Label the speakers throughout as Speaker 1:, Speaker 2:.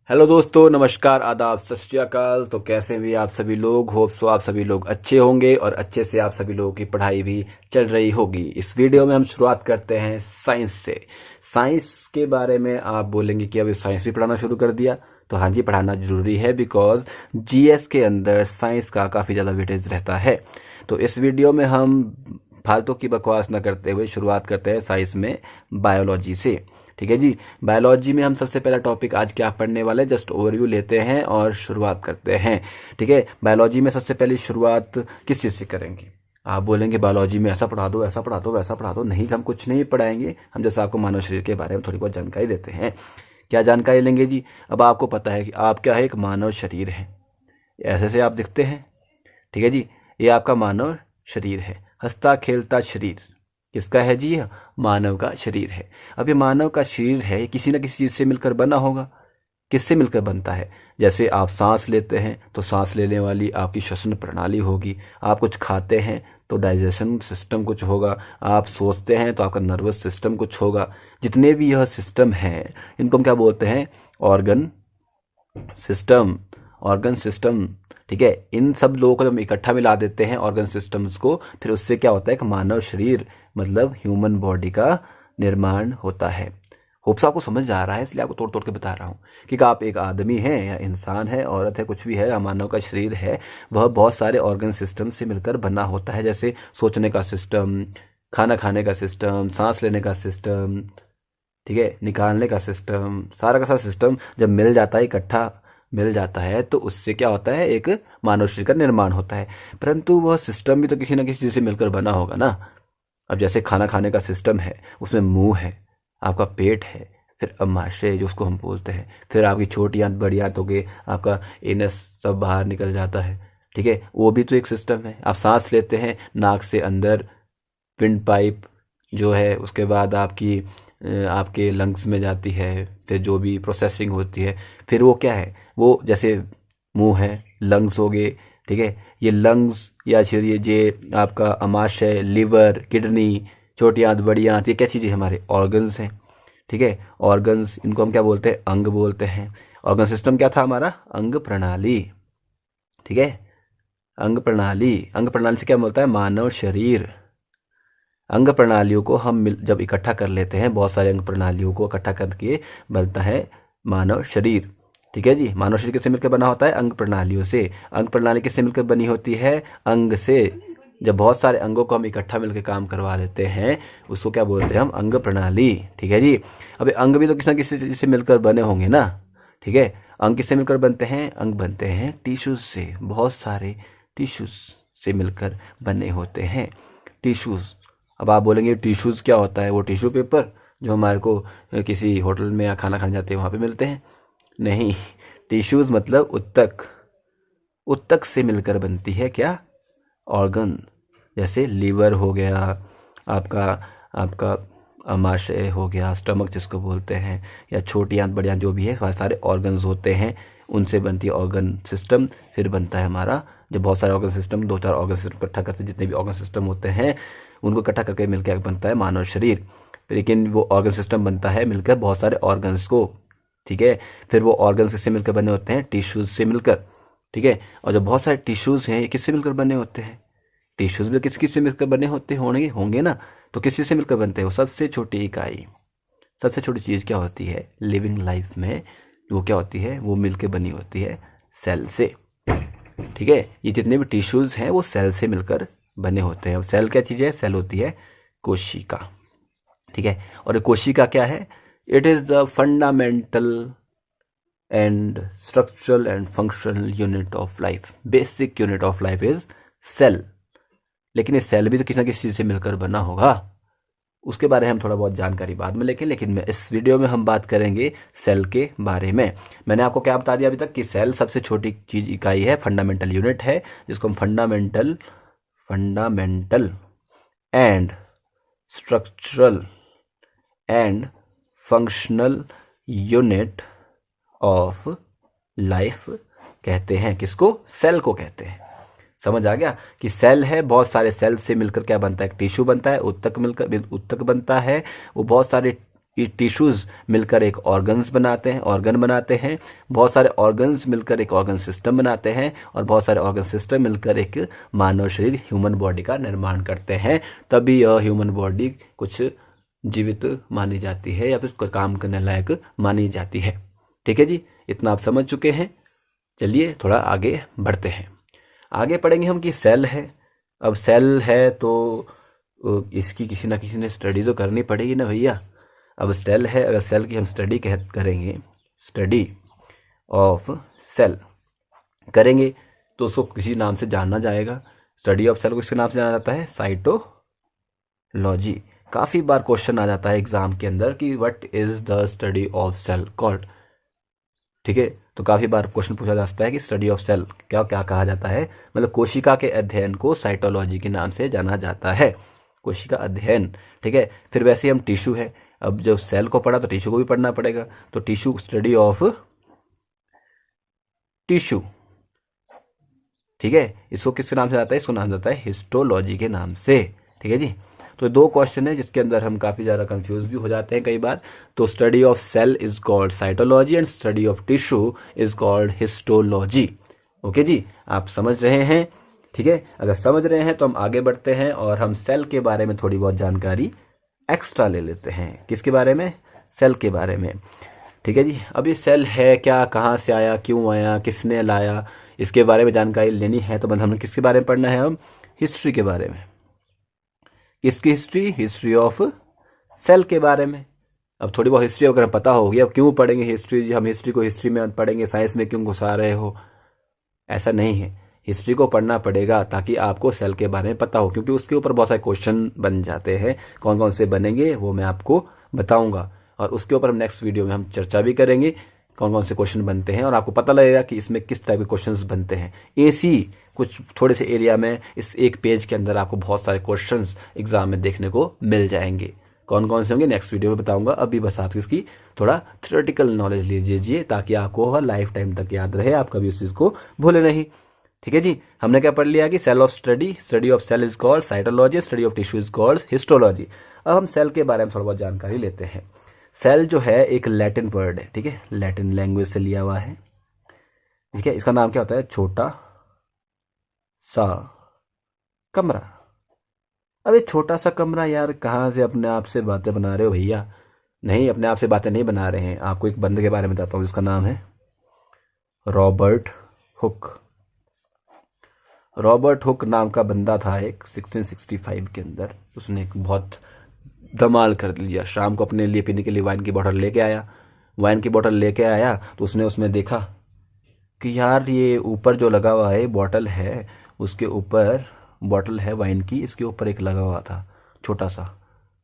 Speaker 1: Hello दोस्तों, नमस्कार, आदाब, सत श्री अकाल। तो कैसे भी आप सभी लोग, होप सो आप सभी लोग अच्छे होंगे और अच्छे से आप सभी लोगों की पढ़ाई भी चल रही होगी। इस वीडियो में हम शुरुआत करते हैं साइंस से। साइंस के बारे में आप बोलेंगे कि अभी साइंस भी पढ़ाना शुरू कर दिया। तो हाँ जी, पढ़ाना जरूरी है, बिकॉज जीएस के अंदर साइंस का काफ़ी ज़्यादा वेटेज रहता है। तो इस वीडियो में हम फालतू की बकवास न करते हुए शुरुआत करते हैं साइंस में बायोलॉजी से। ठीक है जी। बायोलॉजी में हम सबसे पहला टॉपिक आज क्या पढ़ने वाले, जस्ट ओवरव्यू लेते हैं और शुरुआत करते हैं। ठीक है, बायोलॉजी में सबसे पहले शुरुआत किस चीज़ से करेंगे? आप बोलेंगे बायोलॉजी में ऐसा पढ़ा दो, ऐसा पढ़ा दो, वैसा पढ़ा दो। नहीं, हम कुछ नहीं पढ़ाएंगे। हम जैसे आपको मानव शरीर के बारे में थोड़ी बहुत जानकारी देते हैं। क्या जानकारी लेंगे जी? अब आपको पता है कि आप क्या है, एक मानव शरीर है। ऐसे से आप दिखते हैं। ठीक है जी, ये आपका मानव शरीर है। हंसता खेलता शरीर किसका है जी? यह मानव का शरीर है। अब ये मानव का शरीर है, किसी न किसी चीज़ से मिलकर बना होगा। किससे मिलकर बनता है? जैसे आप सांस लेते हैं तो सांस लेने वाली आपकी श्वसन प्रणाली होगी। आप कुछ खाते हैं तो डाइजेशन सिस्टम कुछ होगा। आप सोचते हैं तो आपका नर्वस सिस्टम कुछ होगा। जितने भी यह सिस्टम हैं, इनको हम क्या बोलते हैं? Organ system. Organ system. ठीक है, इन सब लोगों को हम इकट्ठा मिला देते हैं ऑर्गन सिस्टम्स को, फिर उससे क्या होता है? एक मानव शरीर मतलब ह्यूमन बॉडी का निर्माण होता है। होप्स आपको समझ आ रहा है, इसलिए आपको तोड़ तोड़ के बता रहा हूँ कि आप एक आदमी है या इंसान है, औरत है, कुछ भी है, मानव का शरीर है, वह बहुत सारे ऑर्गन सिस्टम से मिलकर बना होता है। जैसे सोचने का सिस्टम, खाना खाने का सिस्टम, सांस लेने का सिस्टम, ठीक है, निकालने का सिस्टम, सारा का सारा सिस्टम जब मिल जाता है, इकट्ठा मिल जाता है, तो उससे क्या होता है? एक मानव शरीर का निर्माण होता है। परंतु वह सिस्टम भी तो किसी न किसी चीज़ से मिलकर बना होगा ना। अब जैसे खाना खाने का सिस्टम है, उसमें मुंह है, आपका पेट है, फिर अमाशय जो उसको हम बोलते हैं, फिर आपकी छोटी आंत बड़ी आंत हो गई, आपका एनस सब बाहर निकल जाता है। ठीक है, वो भी तो एक सिस्टम है। आप सांस लेते हैं नाक से अंदर, विंड पाइप जो है, उसके बाद आपके लंग्स में जाती है, फिर जो भी प्रोसेसिंग होती है, फिर वो क्या है? वो जैसे मुंह है, लंग्स हो गए। ठीक है, ये लंग्स या फिर ये आपका अमाशय, लिवर, किडनी, छोटी आंत, बड़ी आंत, ये क्या चीज़ें? हमारे ऑर्गन्स हैं। ठीक है, ऑर्गन्स, इनको हम क्या बोलते हैं? अंग बोलते हैं। ऑर्गन सिस्टम क्या था हमारा? अंग प्रणाली। ठीक है, अंग प्रणाली। अंग प्रणाली से क्या मिलता है? मानव शरीर। अंग प्रणालियों को हम जब इकट्ठा कर लेते हैं, बहुत सारे अंग प्रणालियों को इकट्ठा करके बनता है मानव शरीर। ठीक है जी। मानव शरीर किससे मिलकर बना होता है? अंग प्रणालियों से। अंग प्रणाली किससे मिलकर बनी होती है? अंग से। जब बहुत सारे अंगों को हम इकट्ठा मिलकर काम करवा लेते हैं, उसको क्या बोलते हैं हम? अंग प्रणाली। ठीक है जी। अब अंग भी तो किसी न किसी चीज से मिलकर बने होंगे ना। ठीक है, अंग किससे मिलकर बनते हैं? अंग बनते हैं टिश्यूज से। बहुत सारे टिश्यूज से मिलकर बने होते हैं, टिश्यूज। अब आप बोलेंगे टिश्यूज़ क्या होता है? वो टिश्यू पेपर जो हमारे को किसी होटल में या खाना खाने जाते हैं वहाँ पे मिलते हैं? नहीं, टिश्यूज़ मतलब उत्तक। उत्तक से मिलकर बनती है क्या? ऑर्गन। जैसे लीवर हो गया, आपका आपका अमाशय हो गया, स्टमक जिसको बोलते हैं, या छोटी आंत, बड़ी आंत, जो भी है, बहुत सारे ऑर्गन्स होते हैं, उनसे बनती है ऑर्गन सिस्टम। फिर बनता है हमारा, जब बहुत सारे ऑर्गन सिस्टम, दो चार ऑर्गन सिस्टम इकट्ठा करते हैं, जितने भी ऑर्गन सिस्टम होते हैं उनको इकट्ठा करके मिलकर बनता है मानव शरीर। लेकिन वो ऑर्गन सिस्टम बनता है मिलकर बहुत सारे ऑर्गन्स को। ठीक है, फिर वो ऑर्गन्स किससे मिलकर बने होते हैं? टिश्यूज से मिलकर। ठीक है, और जो बहुत सारे टिश्यूज हैं, ये किससे मिलकर बने होते हैं? टिश्यूज भी किस किस से मिलकर बने होते होंगे ना। तो किस से मिलकर बनते हैं? वो सबसे छोटी इकाई, सबसे छोटी चीज़ क्या होती है लिविंग लाइफ में? वो क्या होती है? वो मिलकर बनी होती है सेल से। ठीक है, ये जितने भी टिश्यूज हैं वो सेल से मिलकर बने होते हैं। अब सेल क्या चीज़ है? सेल होती है कोशिका। ठीक है, और ये कोशिका क्या है? It is the fundamental and structural and functional unit of life. Basic unit of life is cell. लेकिन इस सेल भी तो किसी न किसी चीज़ से मिलकर बना होगा। उसके बारे में हम थोड़ा बहुत जानकारी बाद में लेकिन इस वीडियो में हम बात करेंगे सेल के बारे में। मैंने आपको क्या बता दिया अभी तक? कि सेल सबसे छोटी चीज इकाई है, फंडामेंटल यूनिट है, जिसको हम fundamental and structural and functional unit of life कहते हैं। किसको? सेल को कहते हैं। समझ आ गया कि सेल है, बहुत सारे सेल से मिलकर क्या बनता है? टिश्यू बनता है, उत्तक बनता है, वो बहुत सारे टिश्यूज मिलकर एक ऑर्गन बनाते हैं, बहुत सारे ऑर्गन्स मिलकर एक ऑर्गन सिस्टम बनाते हैं, और बहुत सारे ऑर्गन सिस्टम मिलकर एक मानव शरीर ह्यूमन बॉडी का निर्माण करते हैं। तभी यह ह्यूमन बॉडी कुछ जीवित मानी जाती है या फिर काम करने लायक मानी जाती है। ठीक है जी, इतना आप समझ चुके हैं। चलिए थोड़ा आगे बढ़ते हैं। आगे पढ़ेंगे हम कि सेल है। अब सेल है तो इसकी किसी ना किसी ने स्टडी तो करनी पड़ेगी ना भैया। अब सेल है, अगर सेल की हम स्टडी करेंगे, स्टडी ऑफ सेल करेंगे तो उसको किसी नाम से जाना जाएगा। स्टडी ऑफ सेल को किसके नाम से जाना जाता है? साइटोलॉजी। काफ़ी बार क्वेश्चन आ जाता है एग्जाम के अंदर कि what is the study of cell called. ठीक है, तो काफ़ी बार क्वेश्चन पूछा जा सकता है कि स्टडी ऑफ सेल क्या क्या कहा जाता है, मतलब कोशिका के अध्ययन को साइटोलॉजी के नाम से जाना जाता है, कोशिका अध्ययन। ठीक है, फिर वैसे ही हम टिश्यू है, अब जब सेल को पढ़ा तो टिश्यू को भी पढ़ना पड़ेगा, तो टिश्यू, स्टडी ऑफ टिश्यू। ठीक है, इसको किसके नाम से आता है? इसको नाम जाता है हिस्टोलॉजी के नाम से। ठीक है जी, तो दो क्वेश्चन है जिसके अंदर हम काफी ज्यादा कंफ्यूज भी हो जाते हैं कई बार। तो study of cell is called cytology and study of tissue is called histology. Okay जी, आप समझ रहे हैं? ठीक है, अगर समझ रहे हैं तो हम आगे बढ़ते हैं और हम सेल के बारे में थोड़ी बहुत जानकारी एक्स्ट्रा ले लेते हैं। किसके बारे में? सेल के बारे में। ठीक है जी, अब ये सेल है क्या, कहाँ से आया, क्यों आया, किसने लाया, इसके बारे में जानकारी लेनी है तो हमने किसके बारे में पढ़ना है? अब हिस्ट्री के बारे में। किसकी हिस्ट्री? हिस्ट्री ऑफ सेल के बारे में। अब थोड़ी बहुत हिस्ट्री अगर पता होगी, अब क्यों पढ़ेंगे हिस्ट्री? हम हिस्ट्री को हिस्ट्री में पढ़ेंगे, साइंस में क्यों घुसा रहे हो? ऐसा नहीं है, हिस्ट्री को पढ़ना पड़ेगा ताकि आपको सेल के बारे में पता हो, क्योंकि उसके ऊपर बहुत सारे क्वेश्चन बन जाते हैं। कौन कौन से बनेंगे वो मैं आपको बताऊंगा, और उसके ऊपर हम नेक्स्ट वीडियो में हम चर्चा भी करेंगे कौन कौन से क्वेश्चन बनते हैं, और आपको पता लगेगा कि इसमें किस टाइप के क्वेश्चंस बनते हैं। ऐसी कुछ थोड़े से एरिया में इस एक पेज के अंदर आपको बहुत सारे क्वेश्चंस एग्जाम में देखने को मिल जाएंगे। कौन कौन से होंगे नेक्स्ट वीडियो में बताऊंगा। अभी बस आप इसकी थोड़ा थ्योरेटिकल नॉलेज ले लीजिए ताकि आपको वह लाइफ टाइम तक याद रहे, आप कभी उस चीज को भूले नहीं। ठीक है जी, हमने क्या पढ़ लिया कि cell of study, study of cell is called cytology, study of tissue is called histology. अब हम सेल के बारे में थोड़ा बहुत जानकारी लेते हैं। सेल जो है एक लैटिन वर्ड है, ठीक है, लैटिन लैंग्वेज से लिया हुआ है। ठीक है, इसका नाम क्या होता है? छोटा सा कमरा। अब ये छोटा सा कमरा, यार कहाँ से अपने आप से बातें बना रहे हो भैया? नहीं, अपने आप से बातें नहीं बना रहे हैं। आपको एक बंदे के बारे में बताता हूँ जिसका नाम है रॉबर्ट हुक। रॉबर्ट हुक नाम का बंदा था एक 1665 के अंदर। उसने एक बहुत धमाल कर लिया। शाम को अपने लिए पीने के लिए वाइन की बोतल लेके आया। वाइन की बोतल लेके आया तो उसने उसमें देखा कि यार ये ऊपर जो लगा हुआ है बॉटल है, उसके ऊपर बॉटल है वाइन की, इसके ऊपर एक लगा हुआ था छोटा सा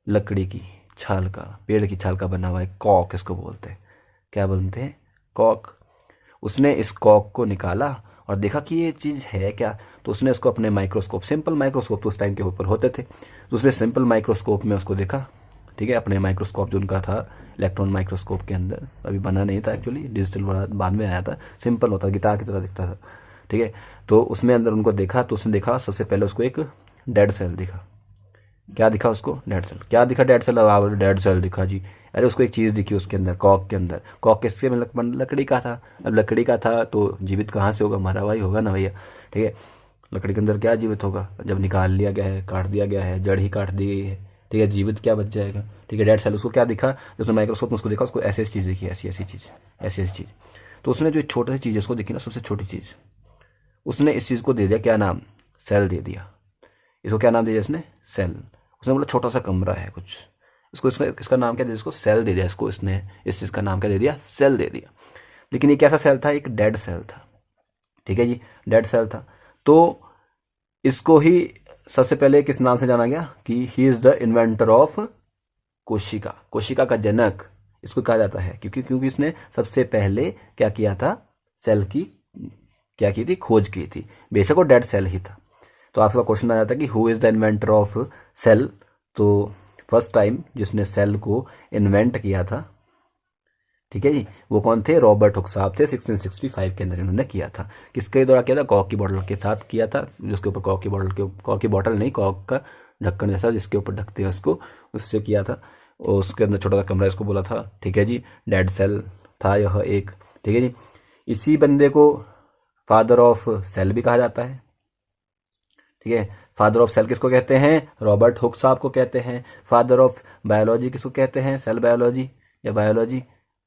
Speaker 1: लकड़ी की छाल का, पेड़ की छाल का बना हुआ है कॉक, इसको बोलते हैं। क्या बोलते हैं? कॉक। उसने इस कॉक को निकाला और देखा कि ये चीज़ है क्या, तो उसने उसको अपने माइक्रोस्कोप, सिंपल माइक्रोस्कोप तो उस टाइम के ऊपर होते थे, तो उसने सिंपल माइक्रोस्कोप में उसको देखा। ठीक है, अपने माइक्रोस्कोप जो उनका था इलेक्ट्रॉन माइक्रोस्कोप के अंदर, अभी बना नहीं था एक्चुअली, डिजिटल बाद में आया था, सिंपल होता, गिटार की तरह दिखता था। ठीक है, तो उसमें अंदर उनको देखा, तो उसने देखा सबसे पहले उसको एक डेड सेल दिखा। क्या दिखा उसको? Dead cell. क्या दिखा? Dead cell. डेड सेल दिखा जी। अरे उसको एक चीज़ दिखी उसके अंदर, कॉक के अंदर। कॉक किसके में? लकड़ी का था। अब लकड़ी का था तो जीवित कहाँ से होगा? मरा हुआ ही होगा ना भैया। ठीक है, लकड़ी के अंदर क्या जीवित होगा? जब निकाल लिया गया है, काट दिया गया है, जड़ ही काट दी गई है, ठीक है, जीवित क्या बच जाएगा? ठीक है, डेड सेल। उसको क्या दिखा? उसने माइक्रोस्कोप में उसको देखा, उसको ऐसी चीज़ दिखी, ऐसी ऐसी चीज़, ऐसी ऐसी चीज़। तो उसने जो छोटी सी चीज़ उसको दिखी ना, सबसे छोटी चीज़, उसने इस चीज़ को दे दिया क्या नाम? सेल दे दिया। इसको क्या नाम दिया इसने? सेल। उसने बोला छोटा सा कमरा है कुछ, इसको इसका नाम क्या दिया? इसको सेल दे दिया। इसको इसने इस चीज़ का नाम क्या दे दिया? सेल दे दिया। लेकिन ये कैसा सेल था? एक डेड सेल था। ठीक है जी, डेड सेल था। तो इसको ही सबसे पहले किस नाम से जाना गया कि he is the inventor of कोशिका, कोशिका का जनक इसको कहा जाता है, क्योंकि इसने सबसे पहले क्या किया था? सेल की क्या की थी? खोज की थी। बेशक वो डेड सेल ही था। तो आपका क्वेश्चन आ जाता है कि who is the inventor of cell. तो फर्स्ट टाइम जिसने सेल को इन्वेंट किया था, ठीक है जी, वो कौन थे? रॉबर्ट हुक साहब थे। 1665 के अंदर इन्होंने किया था। किसके द्वारा किया था? कॉक की बॉटल के साथ किया था, जिसके ऊपर कॉक की बॉटल नहीं, कॉक का ढक्कन जैसा जिसके ऊपर ढकते हैं उसको, उससे किया था। और उसके अंदर छोटा सा कमरा इसको बोला था, ठीक है जी। डेड सेल था यह एक, ठीक है जी। इसी बंदे को फादर ऑफ सेल भी कहा जाता है, ठीक है। फादर ऑफ सेल किसको कहते हैं? रॉबर्ट हुक साहब को कहते हैं। फादर ऑफ बायोलॉजी किसको कहते हैं? सेल बायोलॉजी या बायोलॉजी,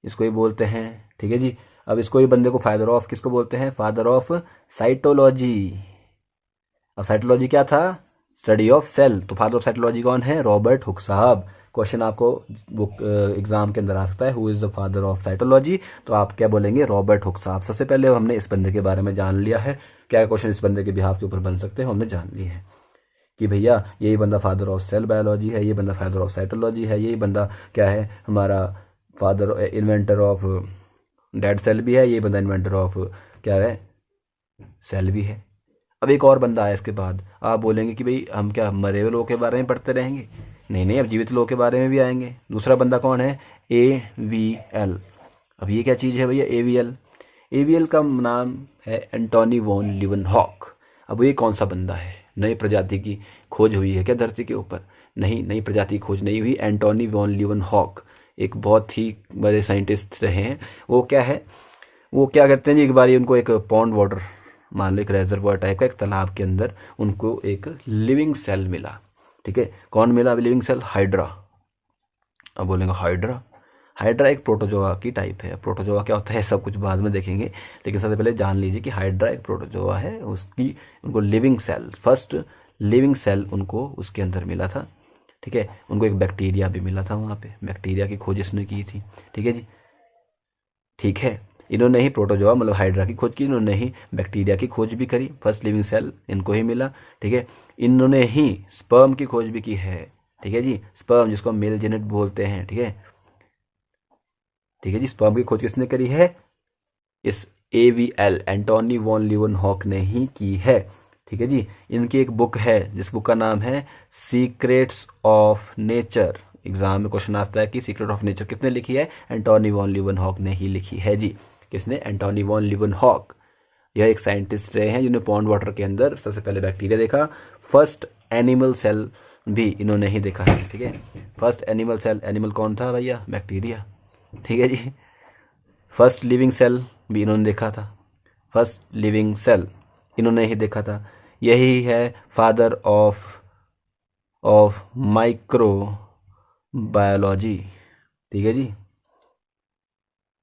Speaker 1: इसको ही बोलते हैं, ठीक है जी। अब इसको ही बंदे को फादर ऑफ किसको बोलते हैं? Father of cytology. अब साइटोलॉजी क्या था? Study of cell. तो फादर ऑफ साइटोलॉजी कौन है? रॉबर्ट हुक साहब। क्वेश्चन आपको बुक एग्जाम के अंदर आ सकता है, who is the father of cytology, तो आप क्या बोलेंगे? रॉबर्ट हुक साहब। सबसे पहले हमने इस बंदे के बारे में जान लिया है, क्या क्वेश्चन इस बंदे के बिहाफ के ऊपर बन सकते हैं हमने जान लिए हैं कि भैया यही बंदा फादर ऑफ सेल बायोलॉजी है, ये बंदा फादर ऑफ साइटोलॉजी है, यही बंदा क्या है हमारा father inventor of dead cell भी है, ये बंदा इन्वेंटर ऑफ क्या है सेल भी है। अब एक और बंदा आया इसके बाद, आप बोलेंगे कि भाई हम क्या मरे हुए लोगों के बारे में पढ़ते रहेंगे? नहीं नहीं, अब जीवित लोगों के बारे में भी आएंगे। दूसरा बंदा कौन है? AVL। अब ये क्या चीज़ है भैया? AVL। AVL का नाम है एंटोनी वॉन लीवनहॉक। अब ये कौन सा बंदा है? नई प्रजाति की खोज हुई है क्या धरती के ऊपर? नहीं, नई प्रजाति की खोज नहीं हुई। एंटोनी वॉन लीवनहॉक एक बहुत ही बड़े साइंटिस्ट रहे हैं। वो क्या है, वो क्या करते हैं जी, एक बार उनको एक पॉन्ड वाटर, मान लो एक रेजर्वोयर टाइप का एक तालाब के अंदर उनको एक लिविंग सेल मिला, ठीक है। कौन मिला लिविंग सेल? हाइड्रा। अब बोलेंगे हाइड्रा, हाइड्रा एक प्रोटोजोआ की टाइप है। प्रोटोजोआ क्या होता है सब कुछ बाद में देखेंगे, लेकिन सबसे पहले जान लीजिए कि हाइड्रा एक प्रोटोजोआ है। उसकी उनको living cell, first living cell उनको उसके अंदर मिला था, ठीक है। उनको एक बैक्टीरिया भी मिला था वहाँ पे, बैक्टीरिया की खोज इसने की थी, ठीक है जी। ठीक है, इन्होंने ही प्रोटोजोआ मतलब हाइड्रा की खोज की, इन्होंने ही बैक्टीरिया की खोज भी करी। फर्स्ट लिविंग सेल इनको ही मिला, ठीक है। इन्होंने ही स्पर्म की खोज भी की है, ठीक है जी। स्पर्म जिसको मेल जेनेट बोलते हैं, ठीक है, ठीक है जी। स्पर्म की खोज किसने करी है? इस AVL एंटोनी वॉन लीवनहॉक ने ही की है, ठीक है जी। इनकी एक बुक है जिस बुक का नाम है सीक्रेट्स ऑफ नेचर। एग्जाम में क्वेश्चन आता है कि सीक्रेट ऑफ नेचर किसने लिखी है? एंटोनी वॉन लीवनहॉक ने ही लिखी है जी। किसने? Antonie van Leeuwenhoek. यह एक साइंटिस्ट रहे हैं जिन्होंने पॉन्ड वाटर के अंदर सबसे पहले बैक्टीरिया देखा। फर्स्ट एनिमल सेल भी इन्होंने ही देखा है, ठीक है। फर्स्ट एनिमल सेल, एनिमल कौन था भैया? बैक्टीरिया, ठीक है जी। फर्स्ट लिविंग सेल भी इन्होंने देखा था, फर्स्ट लिविंग सेल इन्होंने ही देखा था। यही है फादर ऑफ माइक्रो बायोलॉजी, ठीक है जी,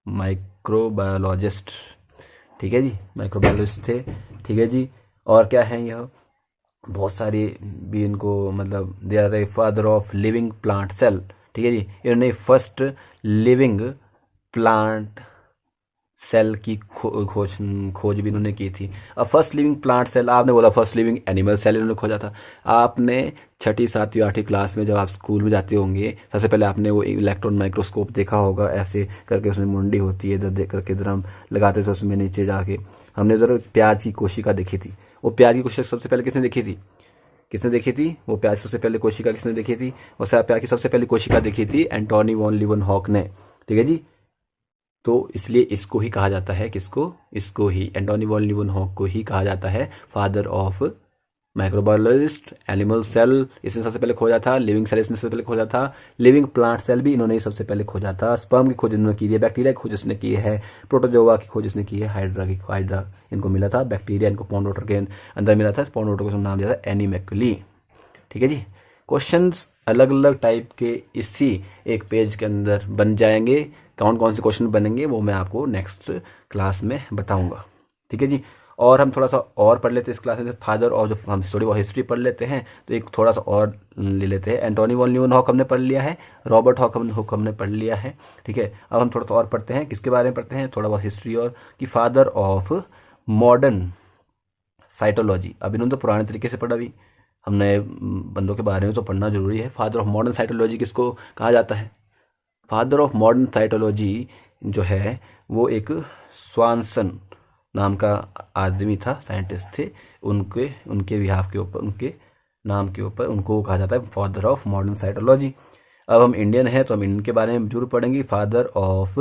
Speaker 1: माइक्रोबायोलॉजिस्ट, ठीक है जी, माइक्रोबायोलॉजिस्ट थे, ठीक है जी। और क्या है यह बहुत सारी भी इनको मतलब दिया जाता है। Father of living plant cell, ठीक है जी। इन्होंने फर्स्ट लिविंग प्लांट सेल की खोज भी इन्होंने की थी। अब फर्स्ट लिविंग प्लांट सेल, आपने बोला फर्स्ट लिविंग एनिमल सेल इन्होंने खोजा था। आपने 6ठी 7वीं 8वीं क्लास में जब आप स्कूल में जाते होंगे, सबसे पहले आपने वो इलेक्ट्रॉन माइक्रोस्कोप देखा होगा, ऐसे करके उसमें मुंडी होती है, इधर देख करके इधर हम लगाते थे उसमें नीचे जाके। हमने इधर प्याज की कोशिका देखी थी। वो प्याज की कोशिका सबसे पहले किसने देखी थी? किसने देखी थी वो प्याज सबसे पहले कोशिका किसने देखी थी? और प्याज की सबसे पहले कोशिका देखी थी एंटोनी वॉन लीवनहॉक ने, ठीक है जी। तो इसलिए इसको ही कहा जाता है, किसको? इसको ही एंटोनी वॉन लीवनहॉक को ही कहा जाता है father of microbiologist. Animal cell इसने सबसे पहले खोजा था, लिविंग सेल इसने सबसे पहले खोजा था, लिविंग प्लांट सेल भी इन्होंने ही सबसे पहले खोजा था, स्पर्म की खोज इन्होंने की है, बैक्टीरिया की खोज इसने की है, प्रोटोजोआ की खोज इसने की है, हाइड्रा इनको मिला था, बैक्टीरिया इनको पॉन्ड वाटर के अंदर मिला था। पॉन्ड वाटर को नाम दिया था एनीमेकुली, ठीक है जी। क्वेश्चंस अलग अलग टाइप के इसी एक पेज के अंदर बन जाएंगे। कौन कौन से क्वेश्चन बनेंगे वो मैं आपको नेक्स्ट क्लास में बताऊंगा, ठीक है जी। और हम थोड़ा सा और पढ़ लेते हैं इस क्लास में। फादर और जो हम थोड़ी बहुत हिस्ट्री पढ़ लेते हैं, तो एक थोड़ा सा और ले लेते हैं। एंटोनी वॉन लीवनहॉक हमने पढ़ लिया है, रॉबर्ट हुक हमने पढ़ लिया है, ठीक है। अब हम थोड़ा सा और पढ़ते हैं, किसके बारे में पढ़ते हैं? थोड़ा बहुत हिस्ट्री और कि फादर ऑफ मॉडर्न साइटोलॉजी। अब इन्होंने तो पुराने तरीके से पढ़ा, अभी हमने बंदों के बारे में तो पढ़ना जरूरी है। फादर ऑफ मॉडर्न साइटोलॉजी किसको कहा जाता है? फादर ऑफ मॉडर्न साइटोलॉजी जो है वो एक स्वानसन नाम का आदमी था, साइंटिस्ट थे, उनके बिहाफ के ऊपर, उनके नाम के ऊपर उनको कहा जाता है फादर ऑफ मॉडर्न साइटोलॉजी। अब हम इंडियन हैं तो हम इनके बारे में जरूर पढ़ेंगे। फादर ऑफ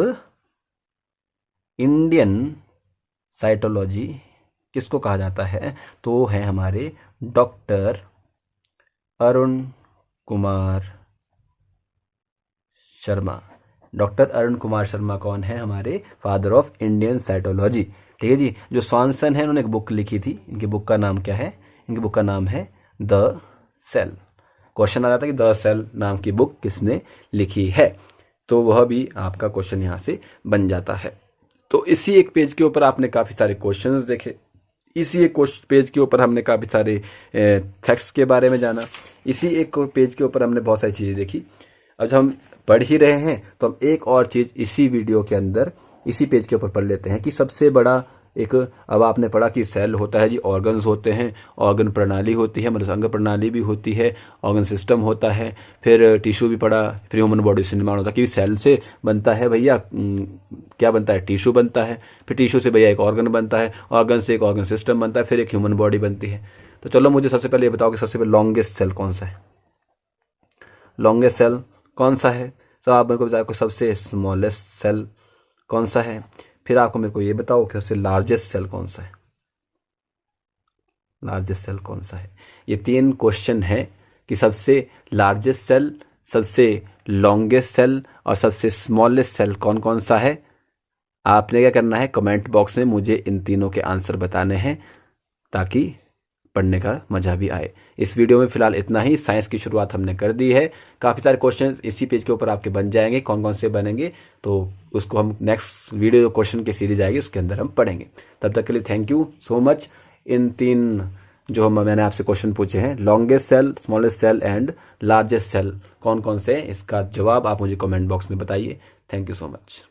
Speaker 1: इंडियन साइटोलॉजी किसको कहा जाता है? तो है हमारे डॉक्टर अरुण कुमार शर्मा। डॉक्टर अरुण कुमार शर्मा कौन है? हमारे फादर ऑफ इंडियन साइटोलॉजी। ठीक है जी। जो स्वानसन है उन्होंने एक बुक लिखी थी, इनकी बुक का नाम क्या है? इनकी बुक का नाम है द सेल। क्वेश्चन आ जाता है कि द सेल नाम की बुक किसने लिखी है, तो वह भी आपका क्वेश्चन यहाँ से बन जाता है। तो इसी एक पेज के ऊपर आपने काफ़ी सारे क्वेश्चंस देखे, इसी एक पेज के ऊपर हमने काफ़ी सारे फैक्ट्स के बारे में जाना, इसी एक पेज के ऊपर हमने बहुत सारी चीज़ें देखी। अब जब हम पढ़ ही रहे हैं तो हम एक और चीज़ इसी वीडियो के अंदर इसी पेज के ऊपर पढ़ लेते हैं कि सबसे बड़ा एक, अब आपने पढ़ा कि सेल होता है जी, ऑर्गन्स होते हैं, ऑर्गन प्रणाली होती है, मतलब अंग प्रणाली भी होती है, ऑर्गन सिस्टम होता है, फिर टिश्यू भी पढ़ा, फिर ह्यूमन बॉडी से निर्माण होता है कि सेल से बनता है भैया क्या बनता है? टिश्यू बनता है, फिर टिश्यू से भैया एक ऑर्गन बनता है, ऑर्गन से एक ऑर्गन सिस्टम बनता है, फिर एक ह्यूमन बॉडी बनती है। तो चलो मुझे सबसे पहले ये बताओ कि सबसे पहले लॉन्गेस्ट सेल कौन सा है? लॉन्गेस्ट सेल कौन सा है? तो आप मेरे को बताओ कि सबसे स्मॉलेस्ट सेल कौन सा है? फिर आपको मेरे को ये बताओ कि सबसे लार्जेस्ट सेल कौन सा है? लार्जेस्ट सेल कौन सा है? ये 3 क्वेश्चन है कि सबसे लार्जेस्ट सेल, सबसे लॉन्गेस्ट सेल और सबसे स्मॉलेस्ट सेल कौन कौन सा है। आपने क्या करना है, कमेंट बॉक्स में मुझे इन तीनों के आंसर बताने हैं ताकि पढ़ने का मजा भी आए। इस वीडियो में फिलहाल इतना ही। साइंस की शुरुआत हमने कर दी है, काफ़ी सारे क्वेश्चंस इसी पेज के ऊपर आपके बन जाएंगे। कौन कौन से बनेंगे तो उसको हम नेक्स्ट वीडियो क्वेश्चन की सीरीज आएगी उसके अंदर हम पढ़ेंगे। तब तक के लिए थैंक यू सो मच। इन 3 जो मैंने आपसे क्वेश्चन पूछे हैं, longest cell, smallest cell and largest cell कौन कौन से, इसका जवाब आप मुझे कमेंट बॉक्स में बताइए। Thank you so much.